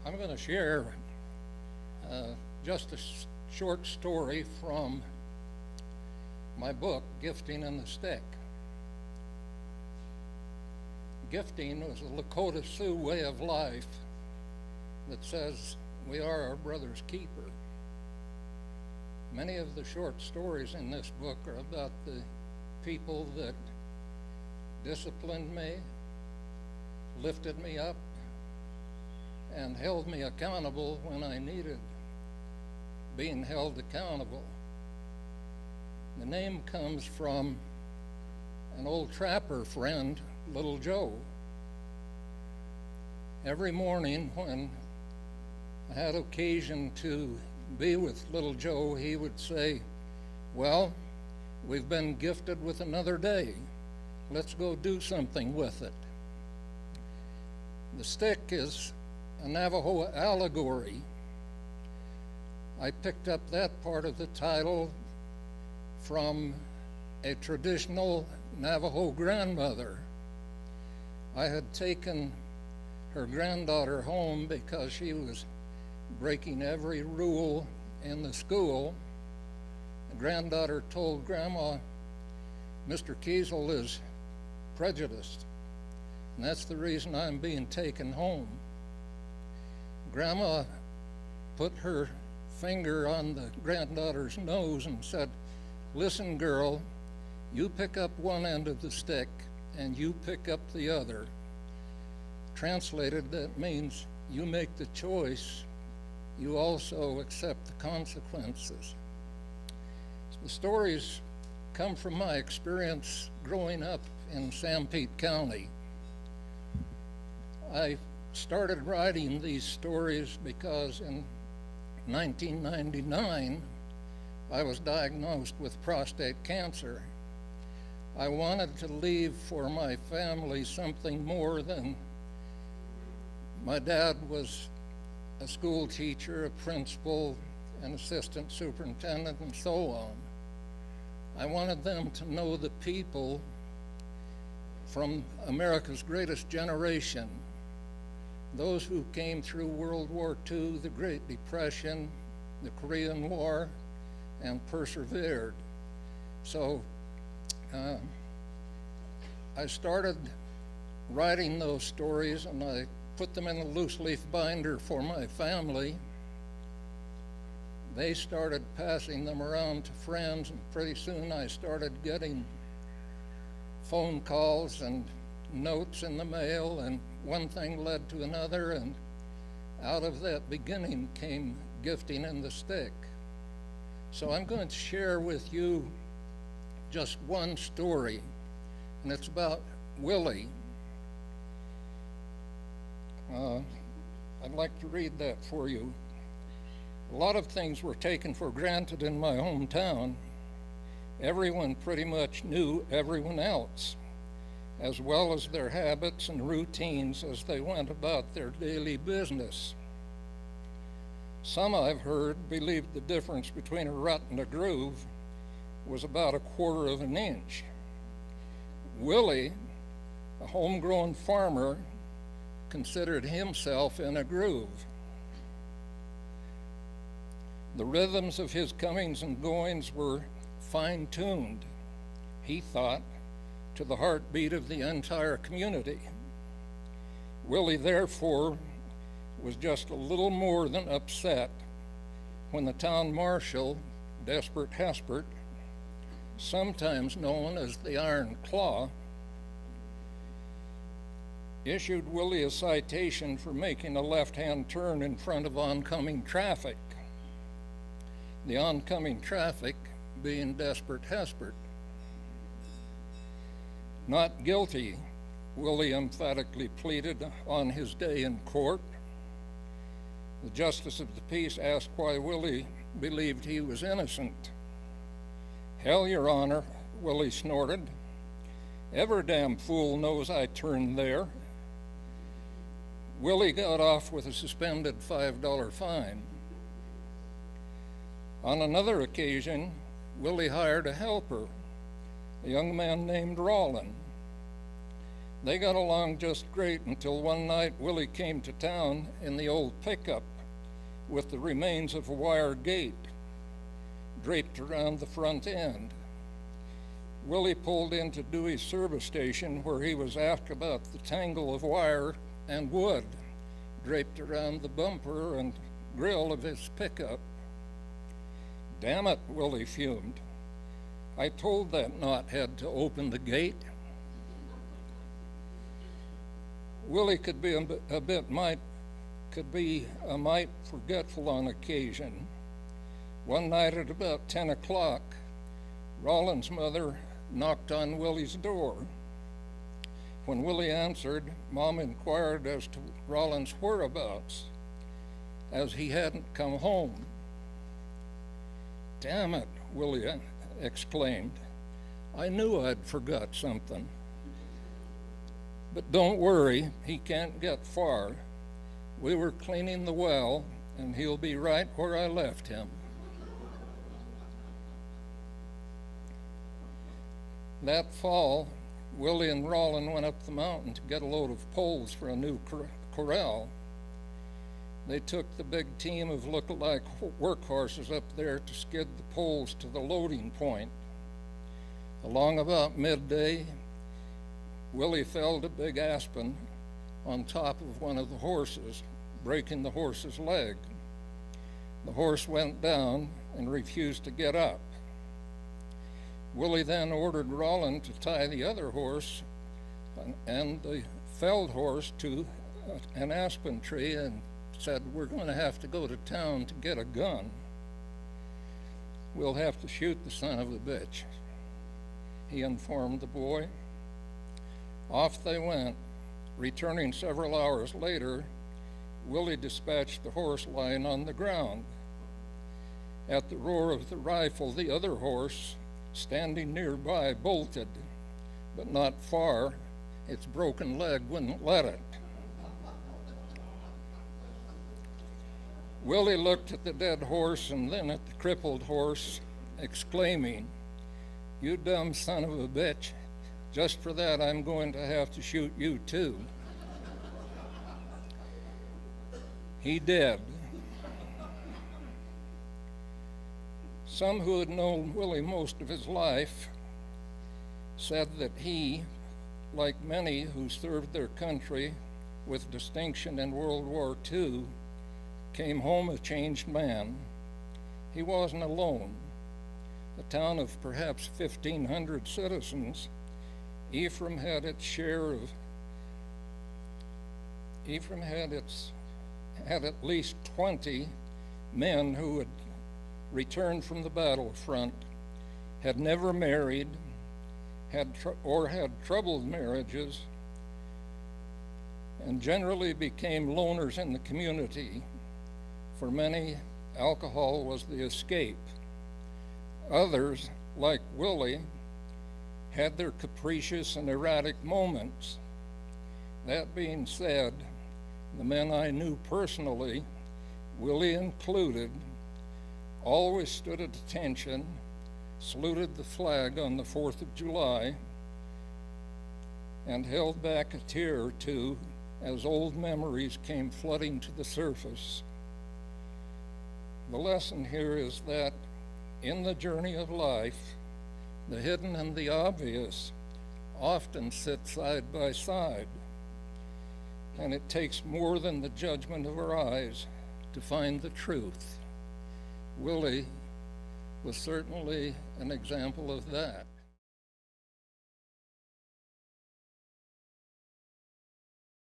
I'm going to share just a short story from my book, Gifting in the Stick. Gifting was a Lakota Sioux way of life that says we are our brother's keeper. Many of the short stories in this book are about the people that disciplined me, lifted me up, and held me accountable when I needed being held accountable. The name comes from an old trapper friend, Little Joe. Every morning when I had occasion to be with Little Joe, he would say, "Well, we've been gifted with another day. Let's go do something with it." The stick is a Navajo allegory. I picked up that part of the title from a traditional Navajo grandmother. I had taken her granddaughter home because she was breaking every rule in the school. The granddaughter told Grandma, "Mr. Kiesel is prejudiced, and that's the reason I'm being taken home." Grandma put her finger on the granddaughter's nose and said, "Listen, girl, you pick up one end of the stick and you pick up the other." Translated, that means you make the choice, you also accept the consequences. The stories come from my experience growing up in Sanpete County. I started writing these stories because in 1999 I was diagnosed with prostate cancer. I wanted to leave for my family something more than my dad was a school teacher, a principal, an assistant superintendent, and so on. I wanted them to know the people from America's greatest generation, those who came through World War II, the Great Depression, the Korean War, and persevered. So I started writing those stories, and I put them in a loose leaf binder for my family. They started passing them around to friends, and pretty soon I started getting phone calls and notes in the mail, and one thing led to another, and out of that beginning came Gifting in the Stick. So I'm going to share with you just one story, and it's about Willie. I'd like to read that for you. A lot of things were taken for granted in my hometown. Everyone pretty much knew everyone else, as well as their habits and routines as they went about their daily business. Some, I've heard, believed the difference between a rut and a groove was about 1/4 of an inch. Willie, a homegrown farmer, considered himself in a groove. The rhythms of his comings and goings were fine-tuned, he thought, to the heartbeat of the entire community. Willie, therefore, was just a little more than upset when the town marshal, Desperate Hespert, sometimes known as the Iron Claw, issued Willie a citation for making a left-hand turn in front of oncoming traffic. The oncoming traffic being Desperate Hespert. Not guilty, Willie emphatically pleaded on his day in court. The justice of the peace asked why Willie believed he was innocent. "Hell, Your Honor," Willie snorted. "Every damn fool knows I turned there." Willie got off with a suspended $5 fine. On another occasion, Willie hired a helper, a young man named Rollin. They got along just great until one night Willie came to town in the old pickup with the remains of a wire gate draped around the front end. Willie pulled into Dewey's service station, where he was asked about the tangle of wire and wood draped around the bumper and grill of his pickup. "Damn it," Willie fumed. "I told that knothead to open the gate." Willie could be a mite forgetful on occasion. One night at about 10 o'clock, Rollins' mother knocked on Willie's door. When Willie answered, Mom inquired as to Rollins' whereabouts, as he hadn't come home. "Damn it," Willie exclaimed. "I knew I'd forgot something. But don't worry, he can't get far. We were cleaning the well, and he'll be right where I left him." That fall, Willie and Rollin went up the mountain to get a load of poles for a new corral. They took the big team of look-alike workhorses up there to skid the poles to the loading point. Along about midday, Willie felled a big aspen on top of one of the horses, breaking the horse's leg. The horse went down and refused to get up. Willie then ordered Rollin to tie the other horse and the felled horse to an aspen tree and said, "We're going to have to go to town to get a gun. We'll have to shoot the son of a bitch," he informed the boy. Off they went. Returning several hours later, Willie dispatched the horse lying on the ground. At the roar of the rifle, the other horse, standing nearby, bolted, but not far. Its broken leg wouldn't let it. Willie looked at the dead horse and then at the crippled horse, exclaiming, "You dumb son of a bitch. Just for that, I'm going to have to shoot you too." He did. Some who had known Willie most of his life said that he, like many who served their country with distinction in World War II, came home a changed man. He wasn't alone. A town of perhaps 1,500 citizens, Ephraim had at least 20 men who had returned from the battlefront, had never married, had troubled marriages, and generally became loners in the community. For many, alcohol was the escape. Others, like Willie, had their capricious and erratic moments. That being said, the men I knew personally, Willie included, always stood at attention, saluted the flag on the 4th of July, and held back a tear or two as old memories came flooding to the surface. The lesson here is that in the journey of life, the hidden and the obvious often sit side by side, and it takes more than the judgment of our eyes to find the truth. Willie was certainly an example of that.